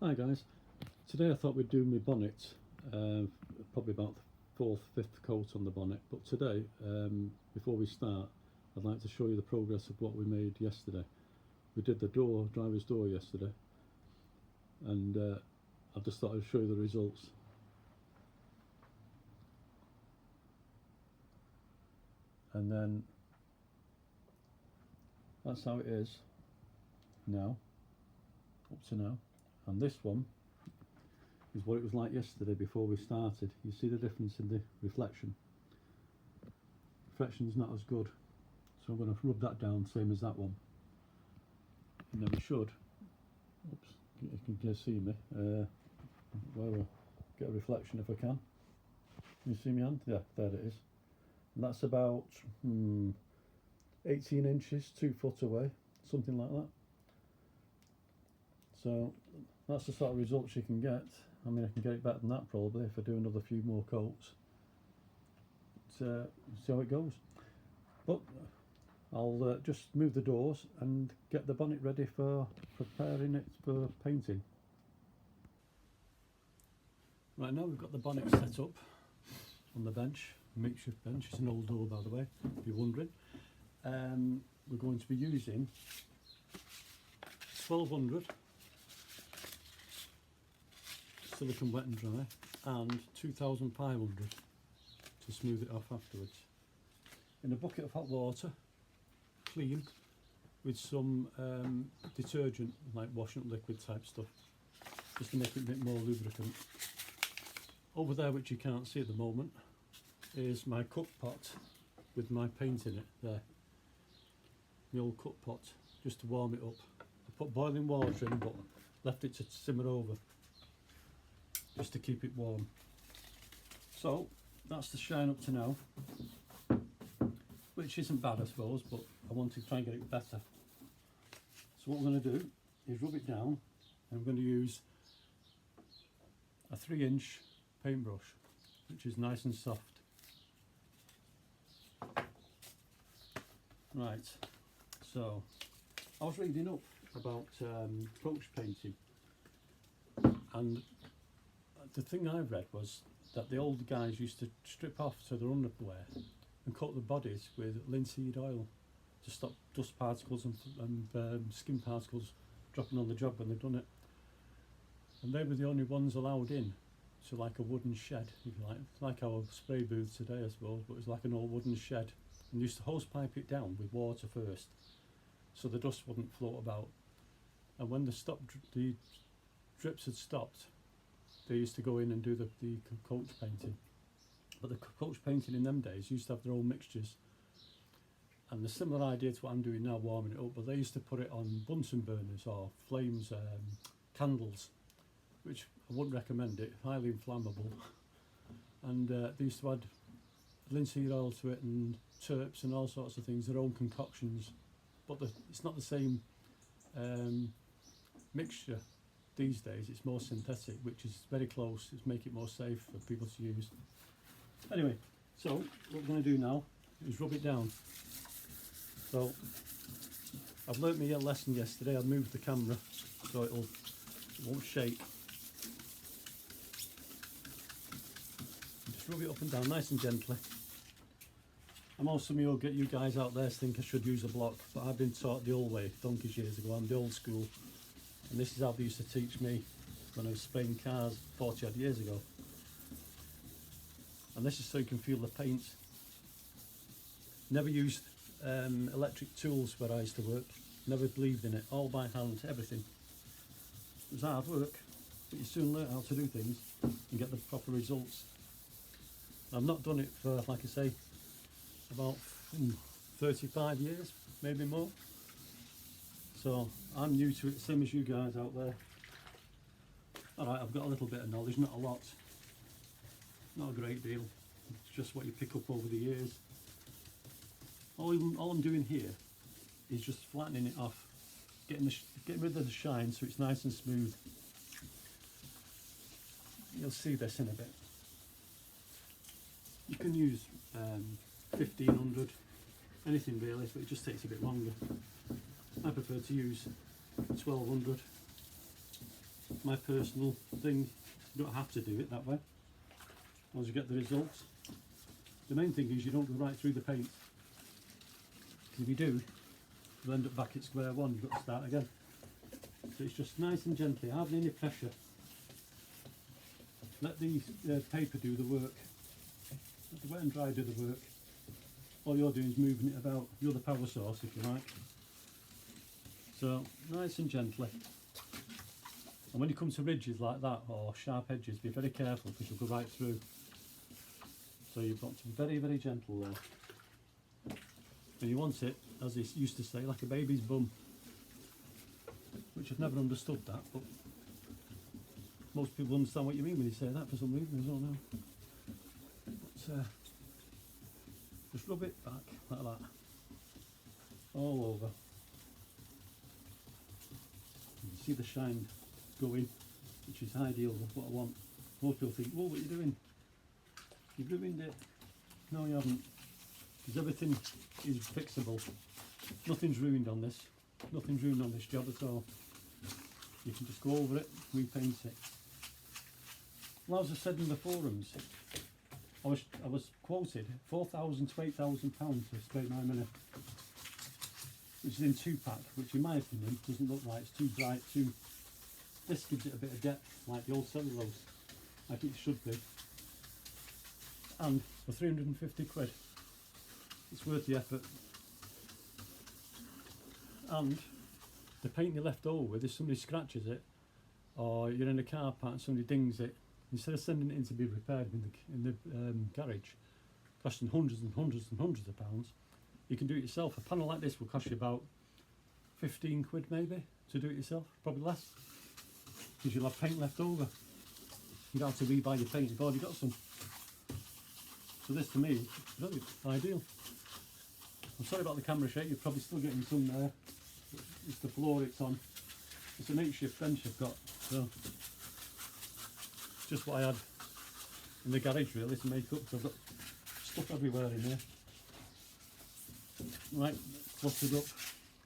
Hi guys, today I thought we'd do my bonnet, probably about the fourth, fifth coat on the bonnet, but today, before we start, I'd like to show you the progress of what we made yesterday. We did the driver's door yesterday, and I just thought I'd show you the results. And then that's how it is now, up to now. And this one is what it was like yesterday before we started. You see the difference in the reflection. Reflection's not as good, so I'm going to rub that down, same as that one. And then we should, oops, you can see me, well, get a reflection if I can. Can you see my hand? Yeah, there it is. And that's about 18 inches, 2 foot away, something like that. So that's the sort of results you can get. I mean, I can get it better than that probably if I do another few more coats. See how it goes. But I'll just move the doors and get the bonnet ready for preparing it for painting. Right, now we've got the bonnet set up on the bench, makeshift bench. It's an old door, by the way, if you're wondering. We're going to be using 1200 silicone wet and dry and 2500 to smooth it off afterwards. In a bucket of hot water, clean, with some detergent, like washing up liquid type stuff, just to make it a bit more lubricant. Over there, which you can't see at the moment, is my cook pot with my paint in it there. The old cook pot, just to warm it up. I put boiling water in, but left it to simmer over, just to keep it warm. So that's the shine up to now, which isn't bad I suppose, but I want to try and get it better. So what we're going to do is rub it down, and I'm going to use a 3-inch paintbrush, which is nice and soft. Right, so I was reading up about approach painting, and the thing I read was that the old guys used to strip off to their underwear and coat the bodies with linseed oil to stop dust particles and skin particles dropping on the job when they've done it. And they were the only ones allowed in to like a wooden shed, if you like our spray booth today I suppose, but it was like an old wooden shed, and used to hose pipe it down with water first so the dust wouldn't float about. And when the drips had stopped, they used to go in and do the coach painting. But the coach painting in them days used to have their own mixtures, and the similar idea to what I'm doing now, warming it up, but they used to put it on Bunsen burners or flames, candles, which I wouldn't recommend it, highly inflammable. And they used to add linseed oil to it and terps and all sorts of things, their own concoctions, but it's not the same mixture these days. It's more synthetic, which is very close. It's make it more safe for people to use. Anyway, so what we're going to do now is rub it down. So I've learnt my lesson yesterday. I moved the camera so it won't shake. Just rub it up and down nice and gently. I know some of you guys out there think I should use a block, but I've been taught the old way donkeys years ago. I'm the old school, and this is how they used to teach me when I was spraying cars 40 odd years ago. And this is so you can feel the paint. Never used electric tools where I used to work, never believed in it, all by hand, everything. It was hard work, but you soon learn how to do things and get the proper results. I've not done it for, like I say, about 35 years, maybe more. So I'm new to it, same as you guys out there. Alright, I've got a little bit of knowledge, not a lot, not a great deal. It's just what you pick up over the years. All I'm doing here is just flattening it off, getting rid of the shine so it's nice and smooth. You'll see this in a bit. You can use 1500, anything really, but it just takes a bit longer. I prefer to use 1200. my personal thing. You don't have to do it that way, as long as you get the results. The main thing is you don't go right through the paint, because if you do, you'll end up back at square one. You've got to start again. So it's just nice and gently, hardly any pressure. Let the paper do the work. Let the wet and dry do the work. All you're doing is moving it about. You're the power source, if you like. So nice and gently. And when you come to ridges like that, or sharp edges, be very careful, because you'll go right through. So you've got to be very, very gentle there. And you want it, as they used to say, like a baby's bum. Which I've never understood that, but most people understand what you mean when you say that for some reason, I don't know. But just rub it back like that, all over. You can see the shine going, which is ideal with what I want. Most people think, oh, what are you doing? You've ruined it. No, you haven't, because everything is fixable. Nothing's ruined on this. Nothing's ruined on this job at all. You can just go over it, repaint it. Well, as I said in the forums, I was quoted £4,000 to £8,000 to spray my mini, which is in 2-pack, which in my opinion doesn't look like it's too bright. This gives it a bit of depth, like the old cellulose, like it should be. And for 350 quid, it's worth the effort. And the paint you're left over with, if somebody scratches it, or you're in a car park and somebody dings it, instead of sending it in to be repaired in the garage, costing hundreds and hundreds and hundreds of pounds, you can do it yourself. A panel like this will cost you about 15 quid maybe to do it yourself, probably less, because you'll have paint left over. You don't have to rebuy your paint, you've already got some. So this to me is brilliant, ideal. I'm sorry about the camera shake, you're probably still getting some there. It's the floor it's on. It's a makeshift bench I've got, so it's just what I had in the garage really to make up, so I've got stuff everywhere in here. Right, cluttered up.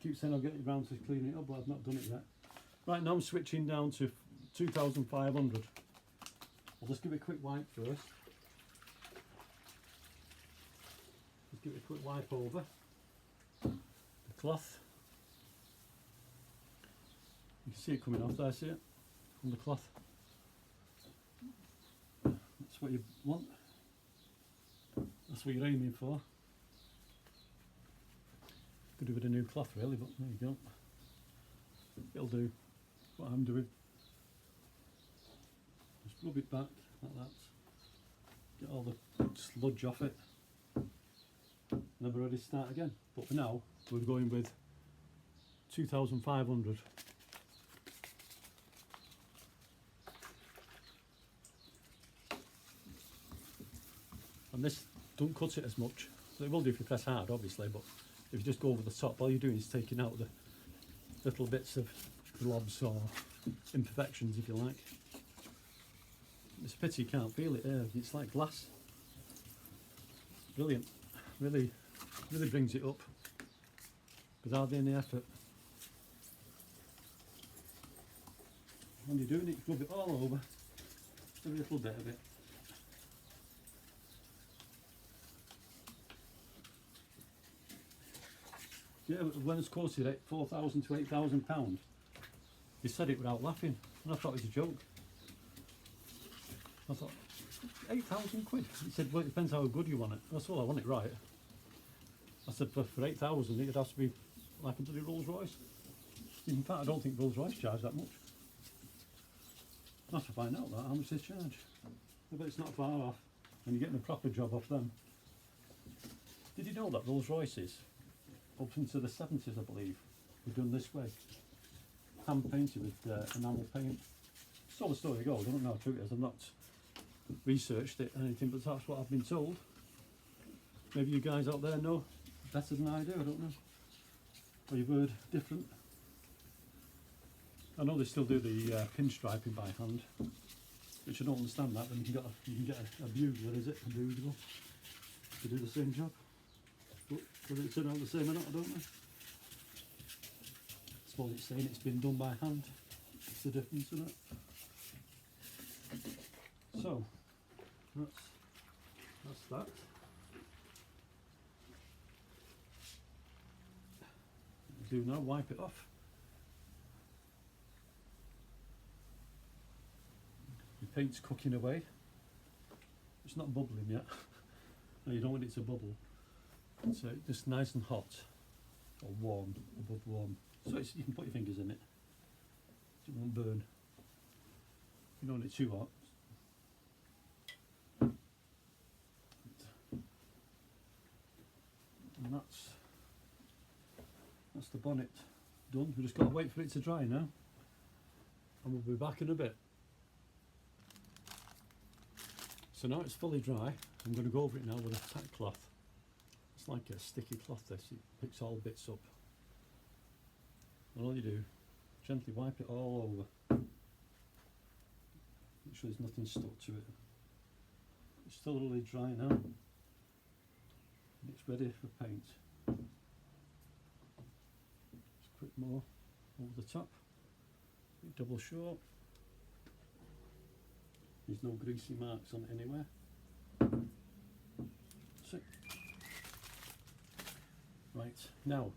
Keep saying I'll get around to cleaning it up, but I've not done it yet. Right, now I'm switching down to 2,500. I'll just give it a quick wipe first. Just give it a quick wipe over the cloth. You can see it coming off there, see it? On the cloth. That's what you want. That's what you're aiming for. Could do with a new cloth really, but there you go. It'll do what I'm doing. Just rub it back like that. Get all the sludge off it. Then we're ready to start again. But for now, we're going with 2,500. And this don't cut it as much, so it will do if you press hard obviously, but if you just go over the top, all you're doing is taking out the little bits of blobs or imperfections, if you like. It's a pity you can't feel it here, it's like glass. Brilliant, really brings it up without hardly any effort. When you're doing it, you rub it all over, just a little bit of it. Yeah, when it's quoted at £4,000 to £8,000, he said it without laughing, and I thought it was a joke. I thought, 8,000 quid? He said, well, it depends how good you want it. I said, well, I want it right. I said, for 8,000 it'd have to be like a bloody Rolls Royce. In fact, I don't think Rolls Royce charge that much. I'll have to find out that, how much they charge. I bet it's not far off, and you're getting a proper job off them. Did you know that Rolls Royces, up into the 70s I believe, were done this way? Hand painted with enamel paint. So the story goes, I don't know how true it is, I've not researched it or anything, but that's what I've been told. Maybe you guys out there know better than I do, I don't know. Or you've heard different. I know they still do the pinstriping by hand, which I don't understand that, when you can get a bugler, is it? A bugler to do the same job. But whether it turn out the same or not, I don't know. I suppose it's saying it's been done by hand. the difference in it. So that's that. Do now, wipe it off. Your paint's cooking away. It's not bubbling yet. No, you don't want it to bubble. It's just nice and hot, or warm, above warm. So you can put your fingers in it. It won't burn. You don't want it too hot. And that's the bonnet done. We've just got to wait for it to dry now, and we'll be back in a bit. So now it's fully dry, I'm going to go over it now with a tack cloth. It's like a sticky cloth this, it picks all bits up. And all you do, gently wipe it all over. Make sure there's nothing stuck to it. It's thoroughly dry now. And it's ready for paint. Just quick more over the top. Double sure. There's no greasy marks on it anywhere. That's it. Right, now,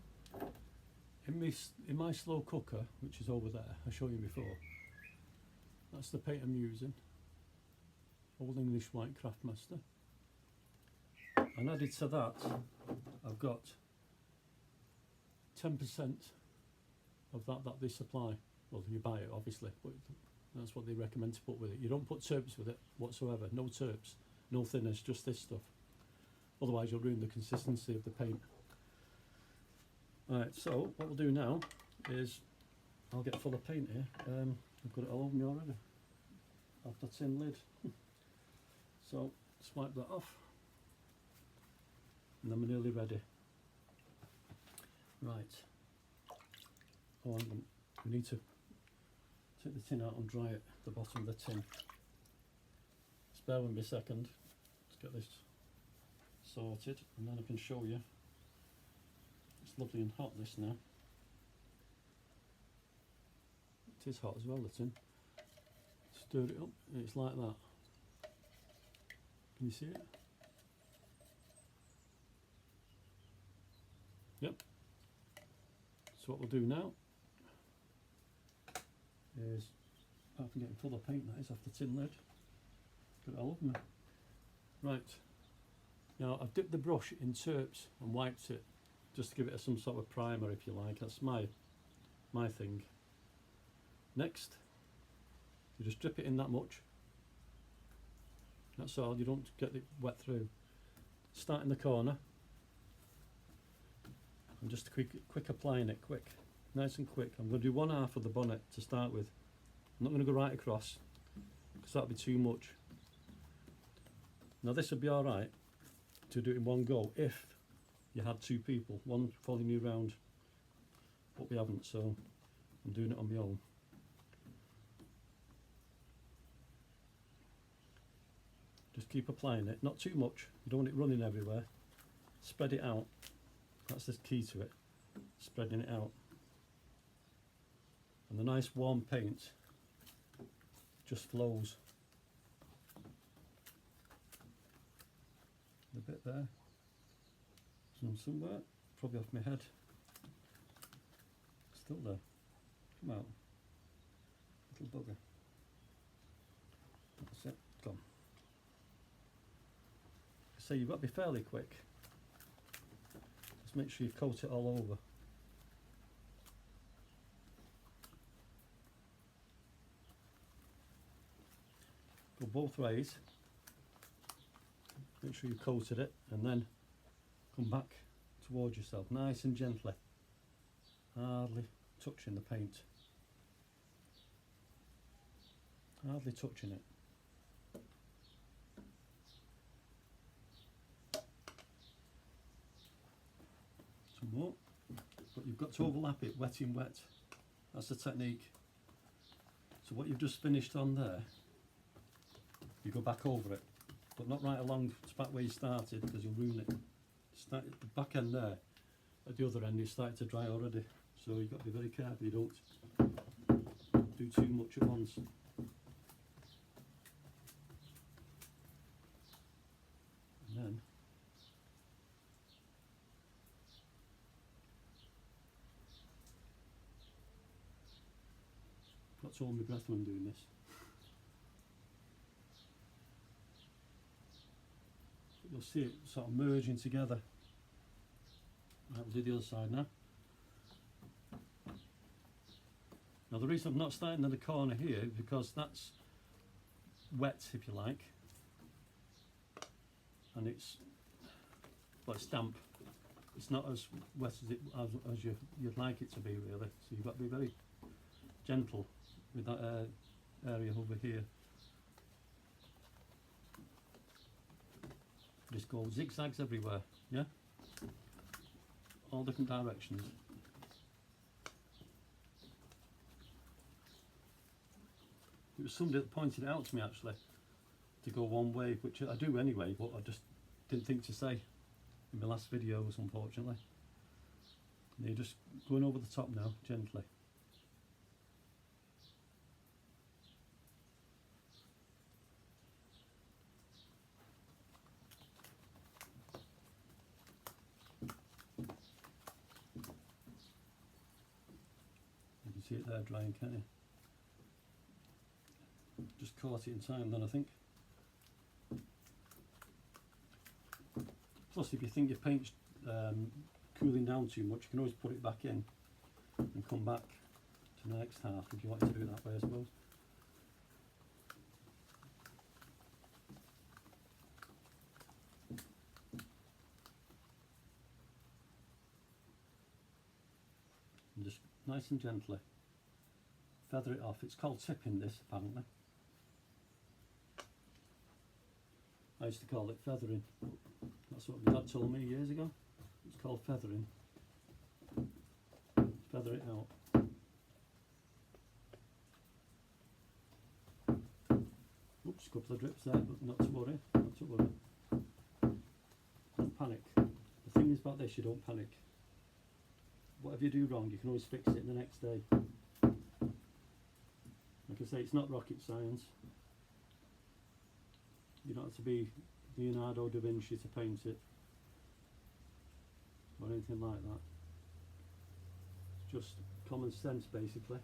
in my slow cooker, which is over there, I showed you before, that's the paint I'm using. Old English White Craftmaster. And added to that, I've got 10% of that they supply. Well, you buy it obviously, but that's what they recommend to put with it. You don't put terps with it whatsoever. No terps, no thinners, just this stuff. Otherwise you'll ruin the consistency of the paint. Alright, so what we'll do now is I'll get full of paint here. I've got it all over me already. Off the tin lid. So swipe that off. And then we're nearly ready. Right. Oh, hang on. We need to take the tin out and dry it, the bottom of the tin. Just bear with me a second. Let's get this sorted and then I can show you. It's lovely and hot this now. It is hot as well, the tin. Stir it up and it's like that. Can you see it? Yep. So what we'll do now is, apart from getting full of paint that is off the tin lid, got it all over me. Right, now I've dipped the brush in terps and wiped it just to give it some sort of primer if you like. That's my thing. Next, you just drip it in that much. That's all, you don't get it wet through. Start in the corner and just quick applying it, quick, nice and quick. I'm going to do one half of the bonnet to start with. I'm not going to go right across because that'll be too much. Now this would be alright to do it in one go if you had two people, one following you round, but we haven't, so I'm doing it on my own. Just keep applying it, not too much, you don't want it running everywhere. Spread it out, that's the key to it, spreading it out. And the nice warm paint just flows. The bit there, somewhere, probably off my head. Still there, come out, little bugger. That's it, gone. So you've got to be fairly quick. Just make sure you coat it all over. Go both ways. Make sure you coated it and then come back towards yourself, nice and gently. Hardly touching the paint. Hardly touching it. Some more, but you've got to overlap it, wet in wet. That's the technique. So what you've just finished on there, you go back over it, but not right along to back where you started because you'll ruin it. Start at the back end there, at the other end it's starting to dry already, so you've got to be very careful you don't do too much at once. And then got to hold my breath when I'm doing this. You'll see it sort of merging together. Right, we'll do the other side now. Now the reason I'm not starting in the corner here is because that's wet, if you like, and it's, well, it's damp. It's not as wet as you'd like it to be, really. So you've got to be very gentle with that area over here. Just go zigzags everywhere, yeah? All different directions. It was somebody that pointed it out to me, actually, to go one way, which I do anyway, but I just didn't think to say in my last videos, unfortunately. And you're just going over the top now, gently. You can see it there drying, can't you? Just caught it in time then, I think. Plus, if you think your paint's cooling down too much, you can always put it back in and come back to the next half if you want to do it that way, I suppose. And just nice and gently feather it off. It's called tipping, this, apparently. I used to call it feathering. That's what my dad told me years ago. It's called feathering. Feather it out. Oops, a couple of drips there, but not to worry, not to worry. Don't panic. The thing is about this, you don't panic. Whatever you do wrong, you can always fix it the next day. Like I say, it's not rocket science. You don't have to be Leonardo da Vinci to paint it, or anything like that. It's just common sense, basically,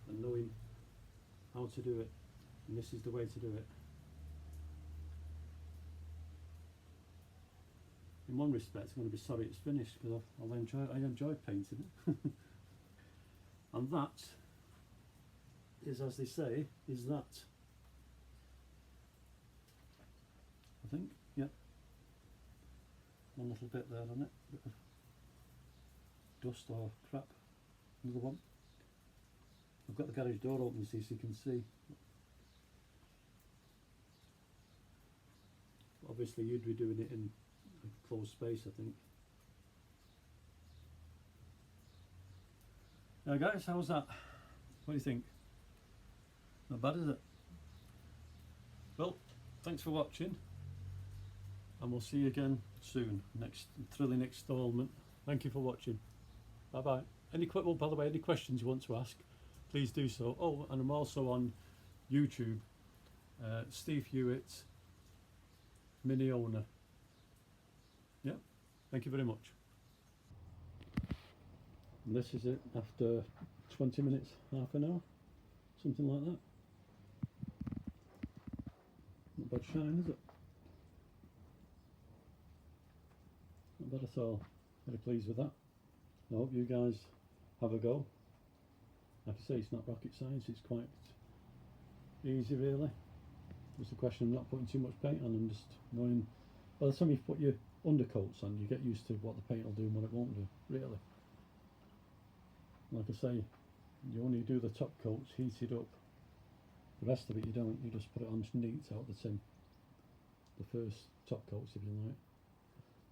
and knowing how to do it, and this is the way to do it. In one respect, I'm going to be sorry it's finished, because I enjoy painting it. And that is, as they say, is that. I think, yeah. One little bit there on it, bit of dust or crap. Another one. I've got the garage door open, you see, so you can see. Obviously, you'd be doing it in a closed space, I think. Now, guys, how's that? What do you think? Not bad, is it? Well, thanks for watching. And we'll see you again soon. Next thrilling instalment. Thank you for watching. Bye bye. Well, by the way, any questions you want to ask, please do so. Oh, and I'm also on YouTube. Steve Hewitt, Mini Owner. Yeah. Thank you very much. And this is it after 20 minutes, half an hour, something like that. Not bad shine, is it? Not bad at all. Very pleased with that. I hope you guys have a go. Like I say, it's not rocket science, it's quite easy really. It's a question of not putting too much paint on and just knowing, by the time you put your undercoats on, you get used to what the paint will do and what it won't do, really. Like I say, you only do the top coats, heat it up. The rest of it you don't, you just put it on neat out the tin. The first top coats, if you like.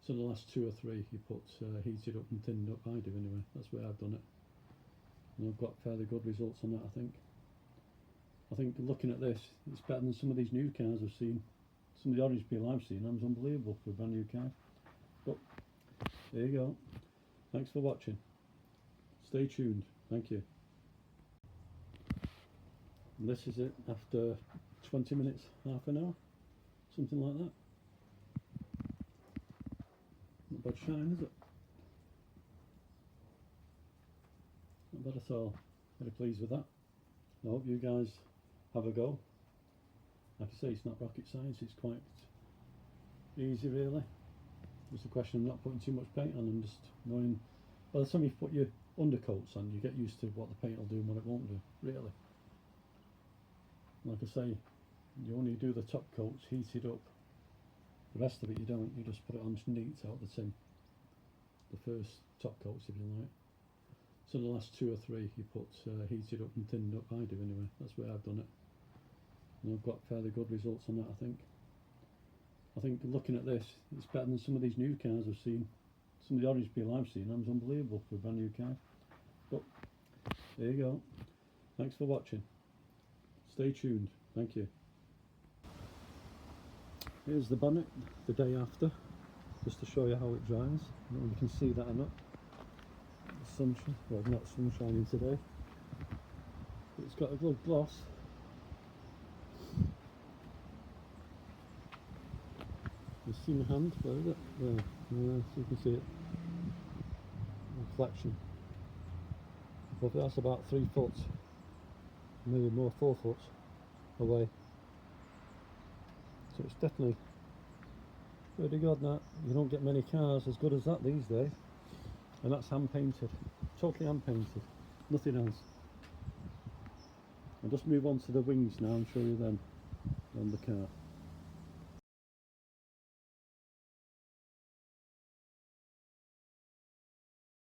So the last two or three you put heated up and thinned up. I do anyway, that's the way I've done it. And I've got fairly good results on that, I think. I think looking at this, it's better than some of these new cars I've seen. Some of the orange peel I've seen, that was unbelievable for a brand new car. But there you go. Thanks for watching. Stay tuned. Thank you. And this is it after 20 minutes, half an hour, something like that. Not bad shine, is it? Not bad at all. Very pleased with that. I hope you guys have a go. Like I say, it's not rocket science, it's quite easy really. It's a question of not putting too much paint on and just knowing, by the time you've put your undercoats on, you get used to what the paint will do and what it won't do, really. Like I say, you only do the top coats, heat it up. The rest of it you don't, you just put it on neat out the tin. The first top coats, if you like. So the last 2 or 3 you put heated up and thinned up. I do anyway, that's the way I've done it. And I've got fairly good results on that, I think. I think looking at this, it's better than some of these new cars I've seen. Some of the orange peel I've seen, that was unbelievable for a brand new car. But there you go. Thanks for watching. Stay tuned. Thank you. Here's the bonnet the day after, just to show you how it dries. I don't know if you can see that or not. The sunshine, well, not sun shining today. But it's got a good gloss. You see my hand? Where is it? There. So you can see it. Reflection. But that's about 3 foot, maybe more, 4 foot away. So it's definitely pretty good. That you don't get many cars as good as that these days, and that's hand painted, totally hand painted, nothing else. I'll just move on to the wings now and show you them on the car.